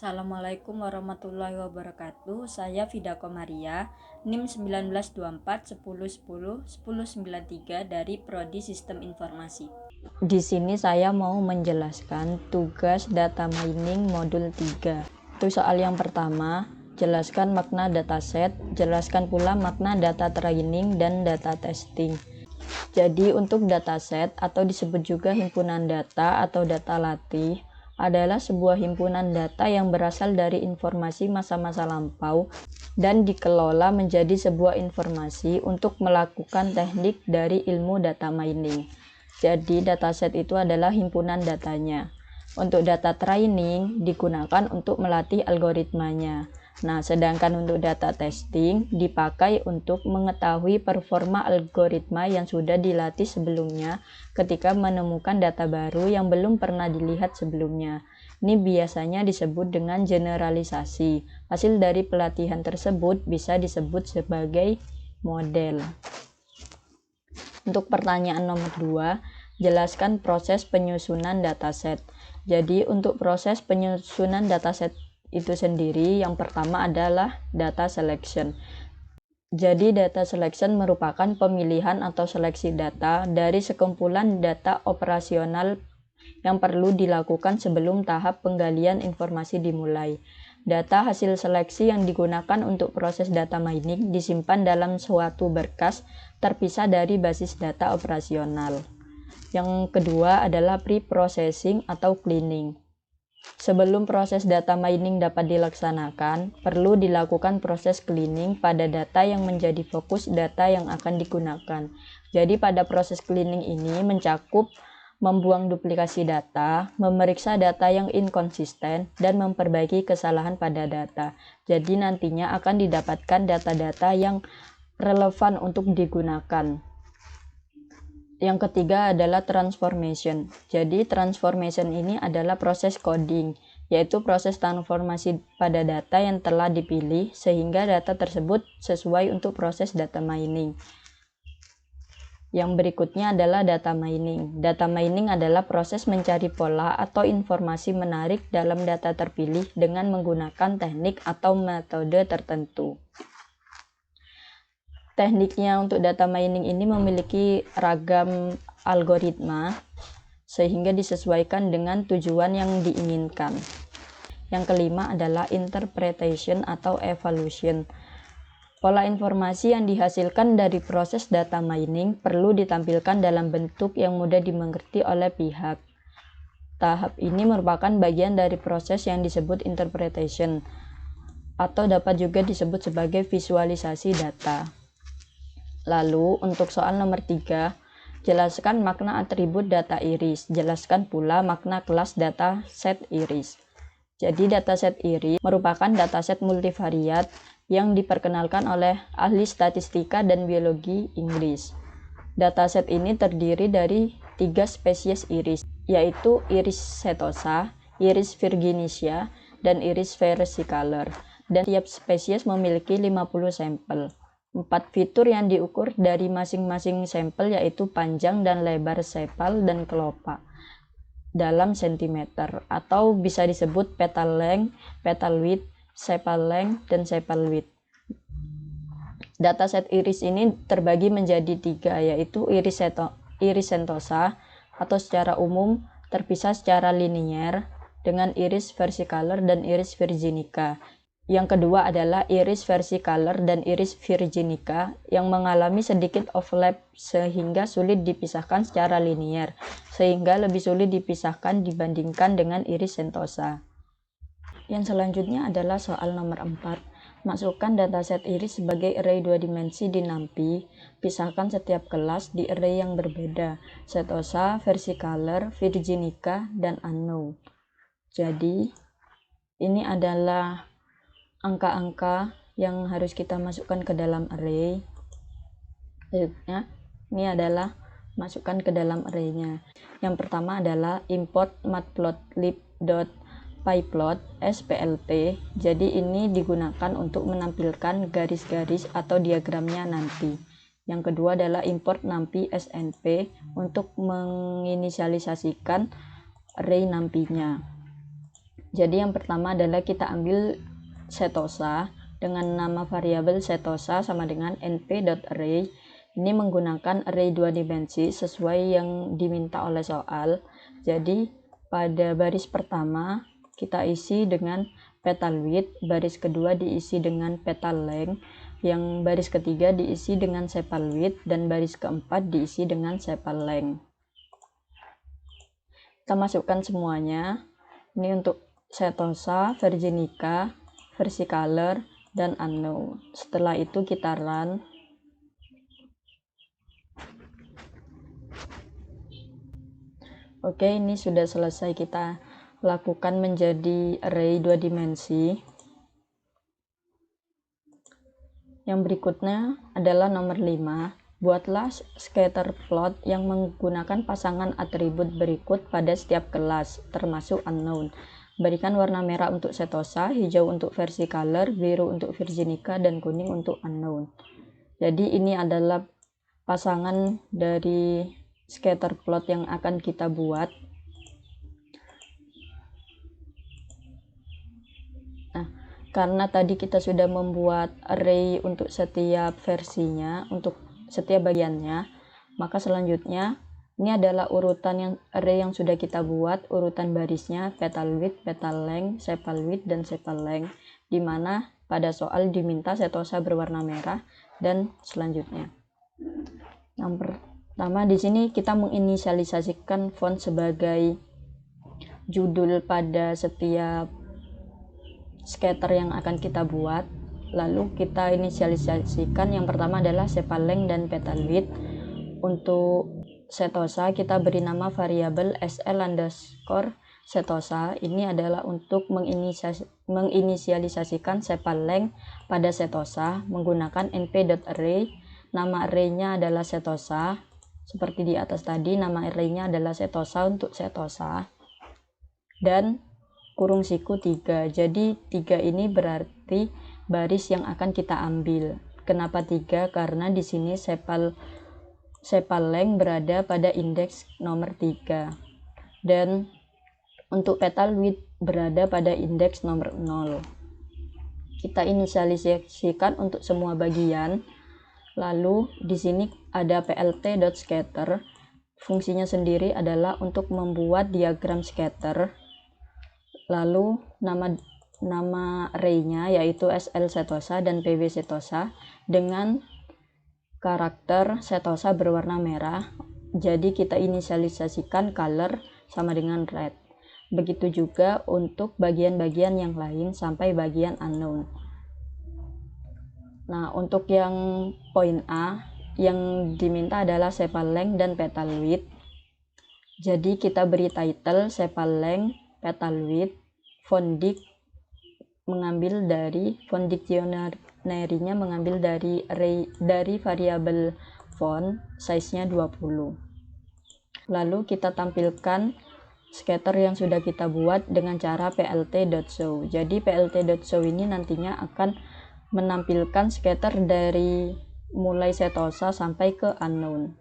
Assalamualaikum warahmatullahi wabarakatuh. Saya Vida Komaria, NIM 1924 1010 1093 dari Prodi Sistem Informasi. Di sini saya mau menjelaskan tugas data mining modul 3. Untuk soal yang pertama, jelaskan makna dataset, jelaskan pula makna data training dan data testing. Jadi untuk dataset atau disebut juga himpunan data atau data latih adalah sebuah himpunan data yang berasal dari informasi masa-masa lampau dan dikelola menjadi sebuah informasi untuk melakukan teknik dari ilmu data mining. Jadi dataset itu adalah himpunan datanya. Untuk data training digunakan untuk melatih algoritmanya. Nah, sedangkan untuk data testing dipakai untuk mengetahui performa algoritma yang sudah dilatih sebelumnya ketika menemukan data baru yang belum pernah dilihat sebelumnya. Ini biasanya disebut dengan generalisasi. Hasil dari pelatihan tersebut bisa disebut sebagai model. Untuk pertanyaan nomor 2, jelaskan proses penyusunan dataset. Jadi untuk proses penyusunan dataset itu sendiri, yang pertama adalah data selection. Jadi data selection merupakan pemilihan atau seleksi data dari sekumpulan data operasional yang perlu dilakukan sebelum tahap penggalian informasi dimulai. Data hasil seleksi yang digunakan untuk proses data mining disimpan dalam suatu berkas terpisah dari basis data operasional. Yang kedua adalah pre-processing atau cleaning. Sebelum proses data mining dapat dilaksanakan, perlu dilakukan proses cleaning pada data yang menjadi fokus data yang akan digunakan. Jadi pada proses cleaning ini mencakup membuang duplikasi data, memeriksa data yang inkonsisten, dan memperbaiki kesalahan pada data. Jadi nantinya akan didapatkan data-data yang relevan untuk digunakan. Yang ketiga adalah transformation. Jadi transformation ini adalah proses coding, yaitu proses transformasi pada data yang telah dipilih sehingga data tersebut sesuai untuk proses data mining. Yang berikutnya adalah data mining. Data mining adalah proses mencari pola atau informasi menarik dalam data terpilih dengan menggunakan teknik atau metode tertentu. Tekniknya untuk data mining ini memiliki ragam algoritma sehingga disesuaikan dengan tujuan yang diinginkan. Yang kelima adalah interpretation atau evaluation. Pola informasi yang dihasilkan dari proses data mining perlu ditampilkan dalam bentuk yang mudah dimengerti oleh pihak. Tahap ini merupakan bagian dari proses yang disebut interpretation atau dapat juga disebut sebagai visualisasi data. Lalu untuk soal nomor 3, jelaskan makna atribut data iris. Jelaskan pula makna kelas data set iris. Jadi dataset iris merupakan dataset multivariat yang diperkenalkan oleh ahli statistika dan biologi Inggris. Dataset ini terdiri dari 3 spesies iris, yaitu iris setosa, iris virginisia, dan iris versicolor. Dan tiap spesies memiliki 50 sampel. 4 fitur yang diukur dari masing-masing sampel yaitu panjang dan lebar sepal dan kelopak dalam sentimeter, atau bisa disebut petal length, petal width, sepal length, dan sepal width. Dataset iris ini terbagi menjadi 3, yaitu iris sentosa atau secara umum terpisah secara linier dengan iris versicolor dan iris virginica. Yang kedua adalah iris versicolor dan iris virginica yang mengalami sedikit overlap sehingga sulit dipisahkan secara linier, sehingga lebih sulit dipisahkan dibandingkan dengan iris sentosa. Yang selanjutnya adalah soal nomor 4. Masukkan dataset iris sebagai array 2 dimensi di NumPy. Pisahkan setiap kelas di array yang berbeda, setosa, versicolor, virginica, dan unknown. Jadi ini adalah angka-angka yang harus kita masukkan ke dalam array. Selanjutnya, ini adalah masukkan ke dalam arraynya. Yang pertama adalah import matplotlib.pyplot splp. Jadi ini digunakan untuk menampilkan garis-garis atau diagramnya nanti. Yang kedua adalah import numpy snp untuk menginisialisasikan array numpy-nya. Jadi yang pertama adalah kita ambil setosa dengan nama variabel setosa sama dengan np.array. Ini menggunakan array 2 dimensi sesuai yang diminta oleh soal. Jadi pada baris pertama kita isi dengan petal width, baris kedua diisi dengan petal length, yang baris ketiga diisi dengan sepal width, dan baris keempat diisi dengan sepal length. Kita masukkan semuanya. Ini untuk setosa, virginica, versicolor, dan unknown. Setelah itu kita run. Oke, ini sudah selesai kita lakukan menjadi array 2 dimensi. Yang berikutnya adalah nomor 5. Buatlah scatter plot yang menggunakan pasangan atribut berikut pada setiap kelas, termasuk unknown. Berikan warna merah untuk setosa, hijau untuk versicolor, biru untuk virginica, dan kuning untuk unknown. Jadi ini adalah pasangan dari scatter plot yang akan kita buat. Nah, karena tadi kita sudah membuat array untuk setiap versinya, untuk setiap bagiannya, maka selanjutnya ini adalah urutan yang array yang sudah kita buat, urutan barisnya petal width, petal length, sepal width, dan sepal length, di mana pada soal diminta setosa berwarna merah dan selanjutnya. Yang pertama di sini kita menginisialisasikan font sebagai judul pada setiap scatter yang akan kita buat. Lalu kita inisialisasikan yang pertama adalah sepal length dan petal width. Untuk setosa kita beri nama variabel sl_setosa. Ini adalah untuk menginisialisasikan sepal length pada setosa menggunakan np.array. Nama arraynya adalah setosa. Seperti di atas tadi, nama arraynya adalah setosa untuk setosa. Dan kurung siku 3. Jadi 3 ini berarti baris yang akan kita ambil. Kenapa 3? Karena di sini sepal length berada pada indeks nomor 3. Dan untuk petal width berada pada indeks nomor 0. Kita inisialisasikan untuk semua bagian. Lalu di sini ada plt.scatter. Fungsinya sendiri adalah untuk membuat diagram scatter. Lalu nama arraynya yaitu SL setosa dan PB setosa dengan karakter setosa berwarna merah. Jadi kita inisialisasikan color sama dengan red. Begitu juga untuk bagian-bagian yang lain sampai bagian unknown. Nah, untuk yang poin A yang diminta adalah sepal length dan petal width. Jadi kita beri title sepal length, petal width, font mengambil dari font dictionary-nya mengambil dari variabel font, size-nya 20. Lalu kita tampilkan scatter yang sudah kita buat dengan cara plt.show. Jadi plt.show ini nantinya akan menampilkan scatter dari mulai setosa sampai ke unknown.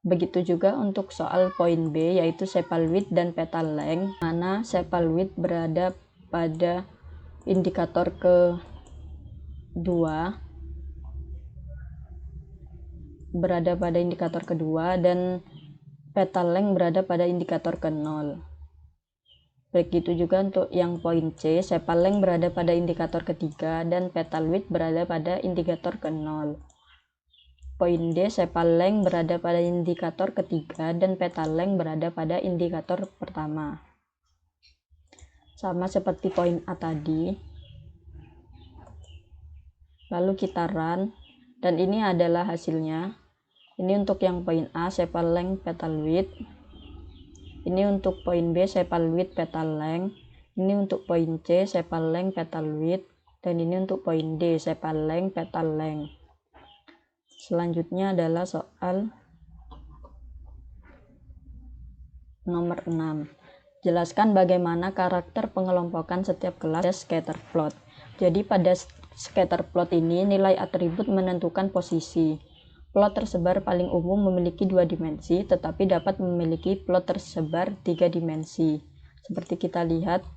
Begitu juga untuk soal poin B yaitu sepal width dan petal length, mana sepal width berada pada indikator kedua dan petal length berada pada indikator ke-0. Begitu juga untuk yang poin C, sepal length berada pada indikator ketiga dan petal width berada pada indikator ke-0. Poin D, sepal length berada pada indikator ketiga dan petal length berada pada indikator pertama. Sama seperti poin A tadi. Lalu kita run dan ini adalah hasilnya. Ini untuk yang poin A, sepal length, petal width. Ini untuk poin B, sepal width, petal length. Ini untuk poin C, sepal length, petal width. Dan ini untuk poin D, sepal length, petal length. Selanjutnya adalah soal nomor 6. Jelaskan bagaimana karakter pengelompokan setiap kelas scatter plot. Jadi pada scatter plot ini nilai atribut menentukan posisi. Plot tersebar paling umum memiliki 2 dimensi, tetapi dapat memiliki plot tersebar 3 dimensi. Seperti kita lihat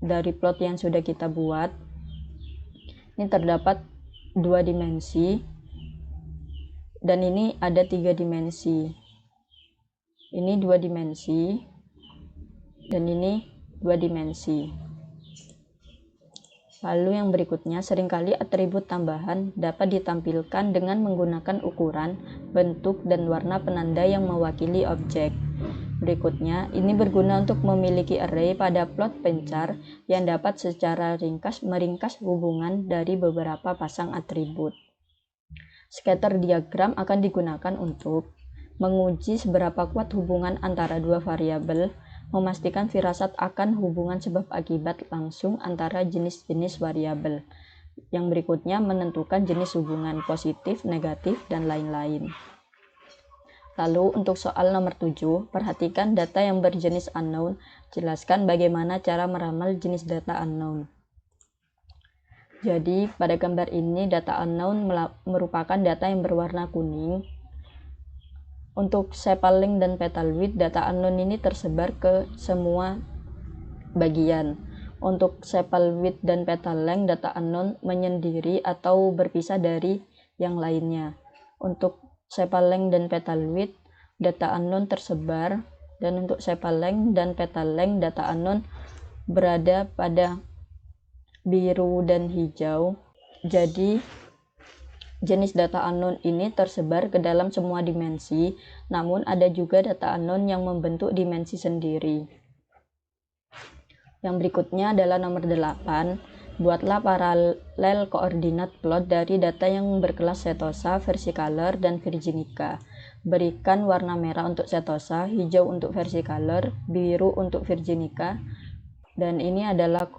dari plot yang sudah kita buat. Ini terdapat 2 dimensi dan ini ada 3 dimensi. Ini 2 dimensi dan ini 2 dimensi. Lalu yang berikutnya, seringkali atribut tambahan dapat ditampilkan dengan menggunakan ukuran, bentuk, dan warna penanda yang mewakili objek. Berikutnya, ini berguna untuk memiliki array pada plot pencar yang dapat secara ringkas meringkas hubungan dari beberapa pasang atribut. Scatter diagram akan digunakan untuk menguji seberapa kuat hubungan antara dua variabel, memastikan firasat akan hubungan sebab akibat langsung antara jenis-jenis variabel. Yang berikutnya menentukan jenis hubungan positif, negatif, dan lain-lain. Lalu untuk soal nomor 7, perhatikan data yang berjenis unknown, jelaskan bagaimana cara meramal jenis data unknown. Jadi pada gambar ini data unknown merupakan data yang berwarna kuning. Untuk sepal length dan petal width, data unknown ini tersebar ke semua bagian. Untuk sepal width dan petal length, data unknown menyendiri atau berpisah dari yang lainnya. Untuk sepal length dan petal width, data unknown tersebar, dan untuk sepal length dan petal length, data unknown berada pada biru dan hijau. Jadi jenis data unknown ini tersebar ke dalam semua dimensi, namun ada juga data unknown yang membentuk dimensi sendiri. Yang berikutnya adalah nomor 8. Buatlah paralel koordinat plot dari data yang berkelas setosa, versicolor, dan virginica. Berikan warna merah untuk setosa, hijau untuk versicolor, biru untuk virginica, dan ini adalah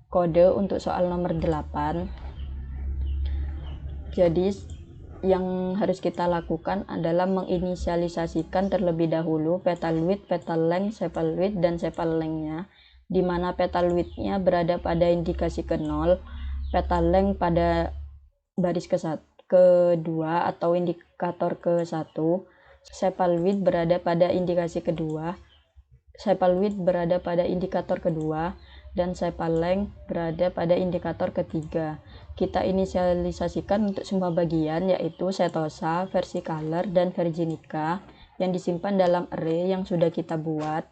kode untuk soal nomor 8. Jadi yang harus kita lakukan adalah menginisialisasikan terlebih dahulu petal width, petal length, sepal width, dan sepal length-nya, di mana petal width-nya berada pada indikasi ke 0, petal length pada baris kedua atau indikator ke-1, sepal width berada pada indikasi kedua, sepal width berada pada indikator kedua, dan sepal length berada pada indikator ketiga. Kita inisialisasikan untuk semua bagian, yaitu setosa, versicolor, dan virginica yang disimpan dalam array yang sudah kita buat.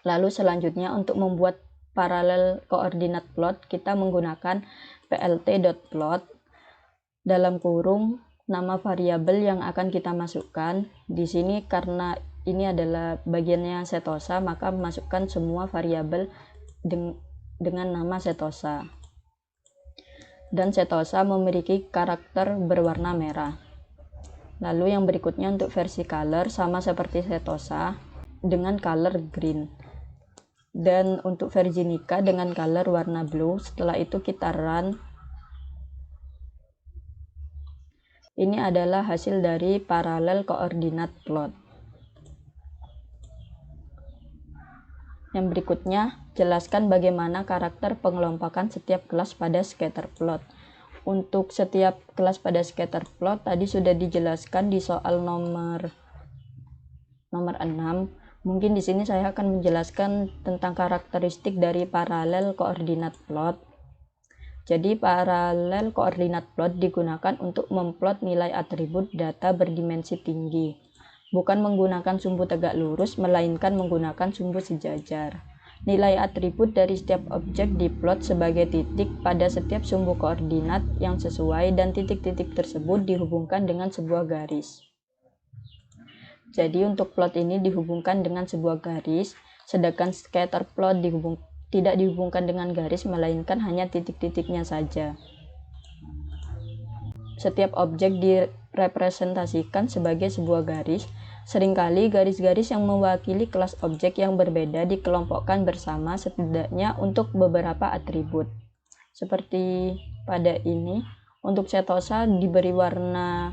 Lalu selanjutnya untuk membuat paralel koordinat plot, kita menggunakan plt.plot dalam kurung nama variabel yang akan kita masukkan. Di sini karena ini adalah bagiannya setosa, maka masukkan semua variabel dengan nama setosa. Dan setosa memiliki karakter berwarna merah. Lalu yang berikutnya untuk versicolor sama seperti setosa dengan color green. Dan untuk virginica dengan color warna blue. Setelah itu kita run. Ini adalah hasil dari paralel koordinat plot. Yang berikutnya, jelaskan bagaimana karakter pengelompokan setiap kelas pada scatter plot. Untuk setiap kelas pada scatter plot tadi sudah dijelaskan di soal nomor 6. Mungkin di sini saya akan menjelaskan tentang karakteristik dari paralel koordinat plot. Jadi paralel koordinat plot digunakan untuk memplot nilai atribut data berdimensi tinggi. Bukan menggunakan sumbu tegak lurus, melainkan menggunakan sumbu sejajar. Nilai atribut dari setiap objek diplot sebagai titik pada setiap sumbu koordinat yang sesuai dan titik-titik tersebut dihubungkan dengan sebuah garis. Jadi untuk plot ini dihubungkan dengan sebuah garis, sedangkan scatter plot tidak dihubungkan dengan garis, melainkan hanya titik-titiknya saja. Setiap objek direpresentasikan sebagai sebuah garis. Seringkali garis-garis yang mewakili kelas objek yang berbeda dikelompokkan bersama setidaknya untuk beberapa atribut. Seperti pada ini, untuk setosa diberi warna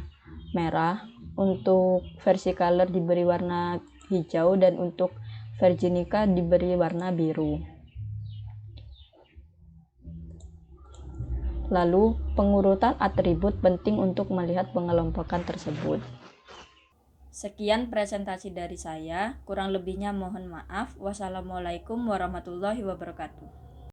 merah, untuk versicolor diberi warna hijau, dan untuk virginica diberi warna biru. Lalu, pengurutan atribut penting untuk melihat pengelompokan tersebut. Sekian presentasi dari saya, kurang lebihnya mohon maaf. Wassalamualaikum warahmatullahi wabarakatuh.